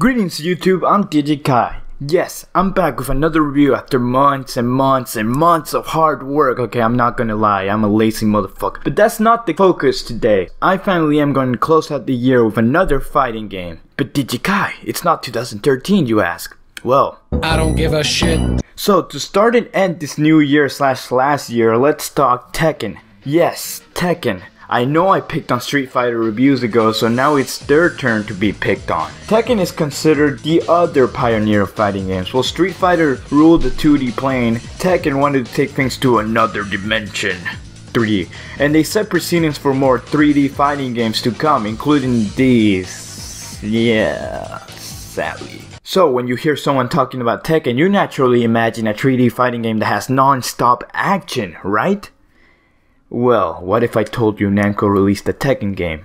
Greetings YouTube, I'm Digikai. Yes, I'm back with another review after months and months and months of hard work. Okay, I'm not gonna lie, I'm a lazy motherfucker. But that's not the focus today. I finally am going to close out the year with another fighting game. But Digikai, it's not 2013 you ask. Well, I don't give a shit. So to start and end this new year slash last year, let's talk Tekken. Yes, Tekken. I know I picked on Street Fighter reviews ago, so now it's their turn to be picked on. Tekken is considered the other pioneer of fighting games. While Street Fighter ruled the 2D plane, Tekken wanted to take things to another dimension, 3D. And they set precedents for more 3D fighting games to come, including these. Yeah, sadly. So when you hear someone talking about Tekken, you naturally imagine a 3D fighting game that has non-stop action, right? Well, what if I told you Namco released a Tekken game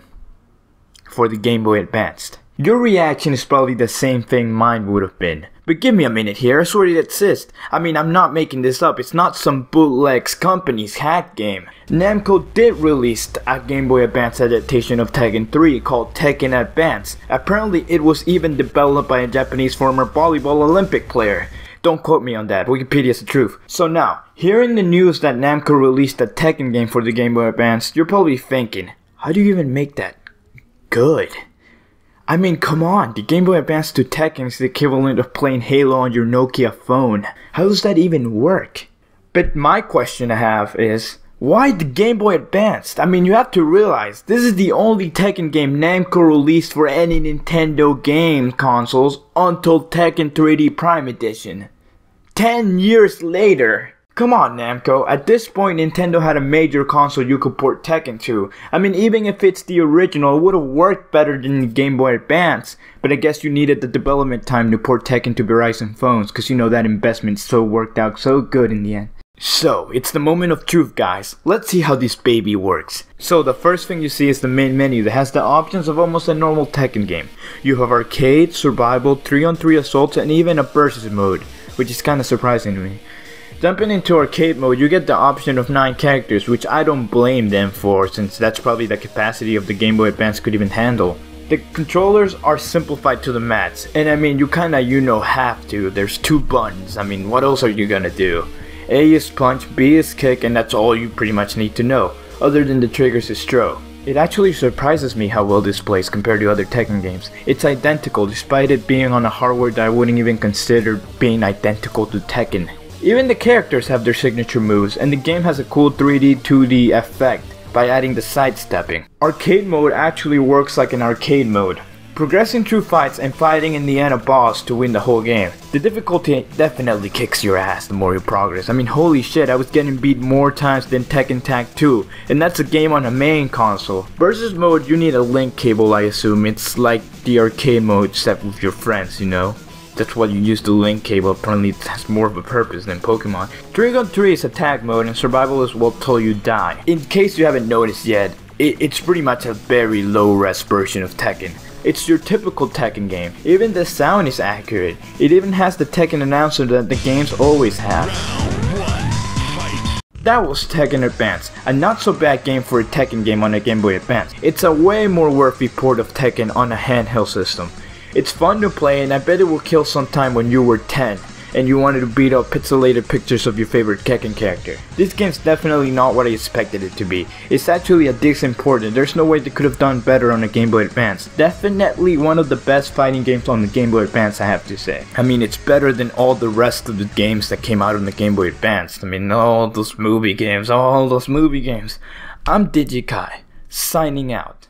for the Gameboy Advanced? Your reaction is probably the same thing mine would have been. But give me a minute here, I swear to insist. I mean, I'm not making this up, it's not some bootlegs company's hack game. Namco did release a Game Boy Advance adaptation of Tekken 3 called Tekken Advanced. Apparently it was even developed by a Japanese former volleyball Olympic player. Don't quote me on that, Wikipedia's the truth. So now, hearing the news that Namco released a Tekken game for the Game Boy Advance, you're probably thinking, how do you even make that good? I mean, come on, the Game Boy Advance to Tekken is the equivalent of playing Halo on your Nokia phone. How does that even work? But my question I have is, why the Game Boy Advanced? I mean, you have to realize, this is the only Tekken game Namco released for any Nintendo game consoles until Tekken 3D Prime Edition. 10 years later. Come on Namco, at this point Nintendo had a major console you could port Tekken to. I mean, even if it's the original, it would have worked better than the Game Boy Advance. But I guess you needed the development time to port Tekken to Verizon phones, cause you know that investment so worked out so good in the end. So, it's the moment of truth guys, let's see how this baby works. So the first thing you see is the main menu that has the options of almost a normal Tekken game. You have arcade, survival, 3-on-3 assaults, and even a versus mode, which is kinda surprising to me. Jumping into arcade mode, you get the option of 9 characters, which I don't blame them for, since that's probably the capacity of the Game Boy Advance could even handle. The controllers are simplified to the max, and I mean, you kinda have to. There's 2 buttons, I mean, what else are you gonna do? A is punch, B is kick, and that's all you pretty much need to know, other than the triggers is throw. It actually surprises me how well this plays compared to other Tekken games. It's identical despite it being on a hardware that I wouldn't even consider being identical to Tekken. Even the characters have their signature moves, and the game has a cool 3D 2D effect by adding the sidestepping. Arcade mode actually works like an arcade mode, progressing through fights and fighting in the end a boss to win the whole game. The difficulty definitely kicks your ass the more you progress. I mean, holy shit, I was getting beat more times than Tekken Tag 2, and that's a game on a main console. Versus mode, you need a link cable, I assume. It's like the arcade mode except with your friends, you know? That's what you use the link cable, apparently it has more of a purpose than Pokemon. 3-on-3 is attack mode and survival is well till you die. In case you haven't noticed yet, it's pretty much a very low-res version of Tekken. It's your typical Tekken game. Even the sound is accurate. It even has the Tekken announcer that the games always have. That was Tekken Advanced, a not so bad game for a Tekken game on a Game Boy Advance. It's a way more worthy port of Tekken on a handheld system. It's fun to play, and I bet it will kill some time when you were 10 and you wanted to beat up pixelated pictures of your favorite Tekken character. This game's definitely not what I expected it to be. It's actually a decent port, and there's no way they could have done better on a Game Boy Advance. Definitely one of the best fighting games on the Game Boy Advance, I have to say. I mean, it's better than all the rest of the games that came out on the Game Boy Advance. I mean, all those movie games. I'm Digikai, signing out.